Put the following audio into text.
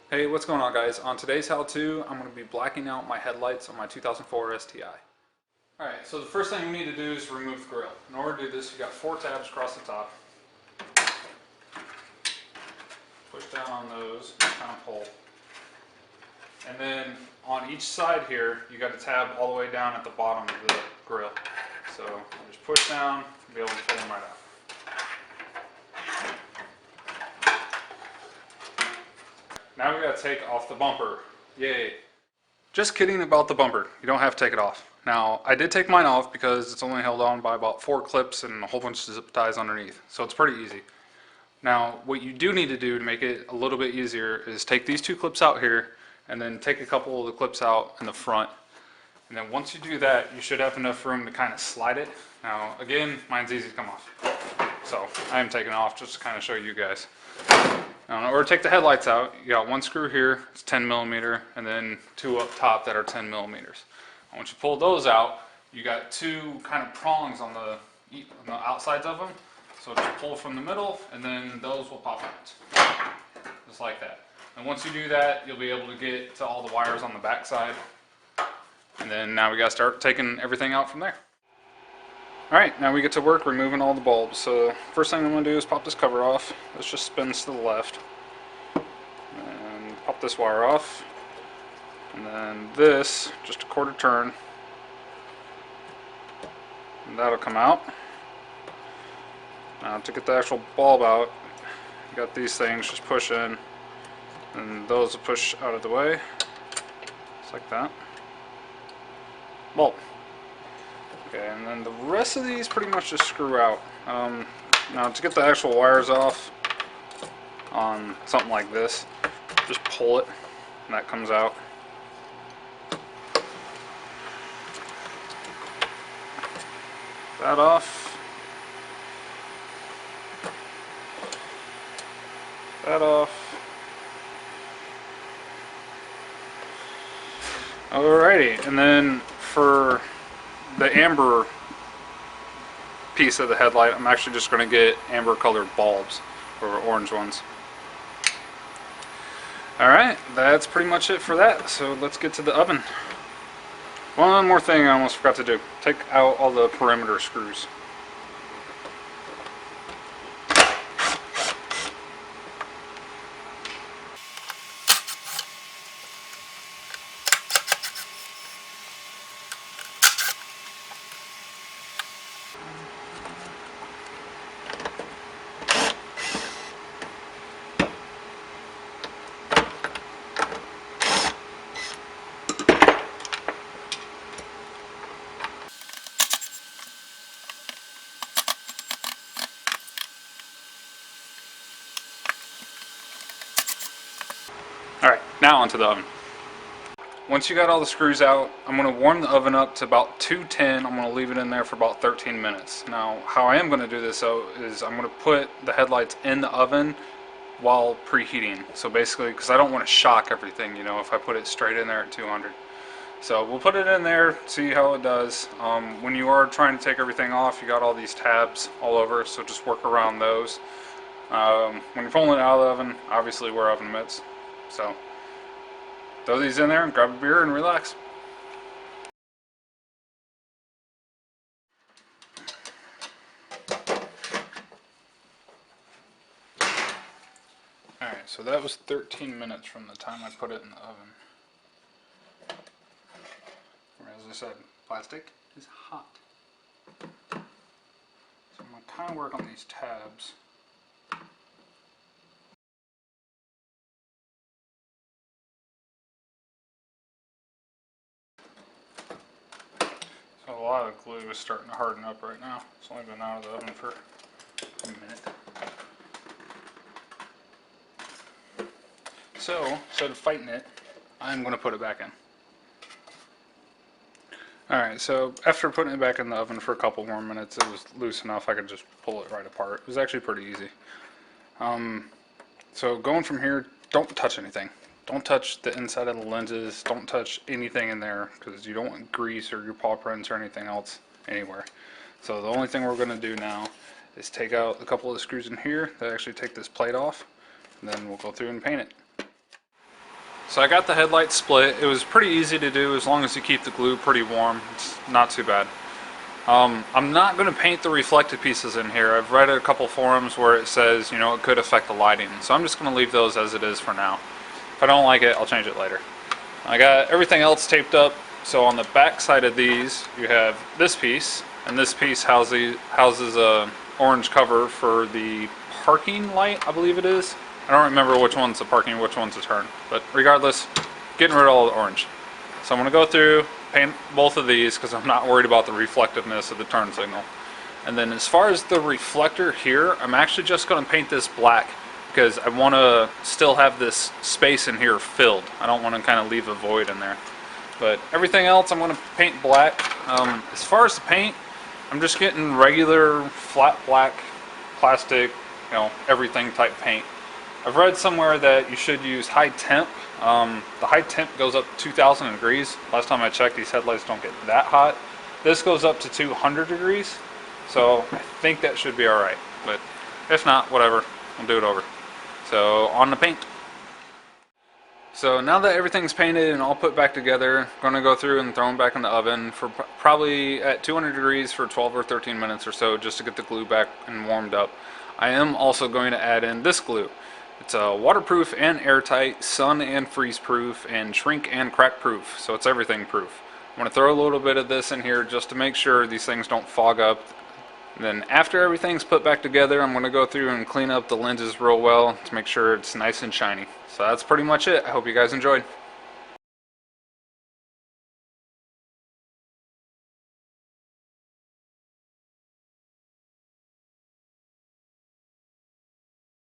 Hey, what's going on guys? On today's how-to, I'm going to be blacking out my headlights on my 2004 STI. Alright, so the first thing we need to do is remove the grill. In order to do this, you got 4 tabs across the top. Push down on those, kind of pull. And then on each side here, you got a tab all the way down at the bottom of the grill. So just push down, you'll be able to pull them right out. Now we got to take off the bumper. Yay. Just kidding about the bumper. You don't have to take it off. Now, I did take mine off because it's only held on by about 4 clips and a whole bunch of zip ties underneath. So it's pretty easy. Now, what you do need to do to make it a little bit easier is take these 2 clips out here and then take a couple of the clips out in the front. And then once you do that, you should have enough room to kind of slide it. Now, again, mine's easy to come off. So I am taking it off just to kind of show you guys. Now, in order to take the headlights out, you got 1 screw here, it's 10 millimeter, and then 2 up top that are 10 millimeters. And once you pull those out, you got 2 kind of prongs on the outsides of them. So just pull from the middle, and then those will pop out, just like that. And once you do that, you'll be able to get to all the wires on the back side. And then now we got to start taking everything out from there. Alright, now we get to work removing all the bulbs. So first thing I'm going to do is pop this cover off. This just spins to the left. And pop this wire off. And then this, just a 1/4 turn. And that'll come out. Now to get the actual bulb out, you got these things, just push in. And those will push out of the way. Just like that. Bulb. Okay, and then the rest of these pretty much just screw out. Now to get the actual wires off on something like this, just pull it and that comes out. That off. That off. Alrighty, and then for the amber piece of the headlight, I'm actually just going to get amber colored bulbs over orange ones. Alright, that's pretty much it for that, so let's get to the oven. One more thing I almost forgot to do. Take out all the perimeter screws. Alright, now onto the oven. Once you got all the screws out, I'm going to warm the oven up to about 210. I'm going to leave it in there for about 13 minutes. Now, how I am going to do this though is I'm going to put the headlights in the oven while preheating. So basically, because I don't want to shock everything, you know, if I put it straight in there at 200. So we'll put it in there, see how it does. When you are trying to take everything off, you got all these tabs all over, so just work around those. When you're pulling it out of the oven, obviously wear oven mitts. So throw these in there and grab a beer and relax. Alright, so that was 13 minutes from the time I put it in the oven. As I said, plastic is hot. So I'm going to kind of work on these tabs. So a lot of glue is starting to harden up right now. It's only been out of the oven for a minute. So instead of fighting it, I'm going to put it back in. Alright, so after putting it back in the oven for a couple more minutes, it was loose enough I could just pull it right apart. It was actually pretty easy. So going from here, don't touch anything. Don't touch the inside of the lenses. Don't touch anything in there because you don't want grease or your paw prints or anything else anywhere. So the only thing we're going to do now is take out a couple of the screws in here that actually take this plate off, and then we'll go through and paint it. So I got the headlight split. It was pretty easy to do as long as you keep the glue pretty warm. It's not too bad. I'm not going to paint the reflective pieces in here. I've read a couple forums where it says, you know, it could affect the lighting. So I'm just going to leave those as it is for now. If I don't like it, I'll change it later. I got everything else taped up. So on the back side of these, you have this piece, and this piece houses a orange cover for the parking light, I believe it is. I don't remember which one's the parking, which one's the turn. But regardless, getting rid of all the orange. So I'm going to go through, paint both of these because I'm not worried about the reflectiveness of the turn signal. And then as far as the reflector here, I'm actually just going to paint this black because I want to still have this space in here filled. I don't want to kind of leave a void in there. But everything else I'm going to paint black. As far as the paint, I'm just getting regular flat black plastic, you know, everything type paint. I've read somewhere that you should use high temp. The high temp goes up to 2,000 degrees. Last time I checked, these headlights don't get that hot. This goes up to 200 degrees. So I think that should be alright. But if not, whatever. I'll do it over. So on the paint. So now that everything's painted and all put back together, I'm going to go through and throw them back in the oven for probably at 200 degrees for 12 or 13 minutes or so just to get the glue back and warmed up. I am also going to add in this glue. It's waterproof and airtight, sun and freeze proof, and shrink and crack proof, so it's everything proof. I'm going to throw a little bit of this in here just to make sure these things don't fog up. And then after everything's put back together, I'm going to go through and clean up the lenses real well to make sure it's nice and shiny. So that's pretty much it. I hope you guys enjoyed.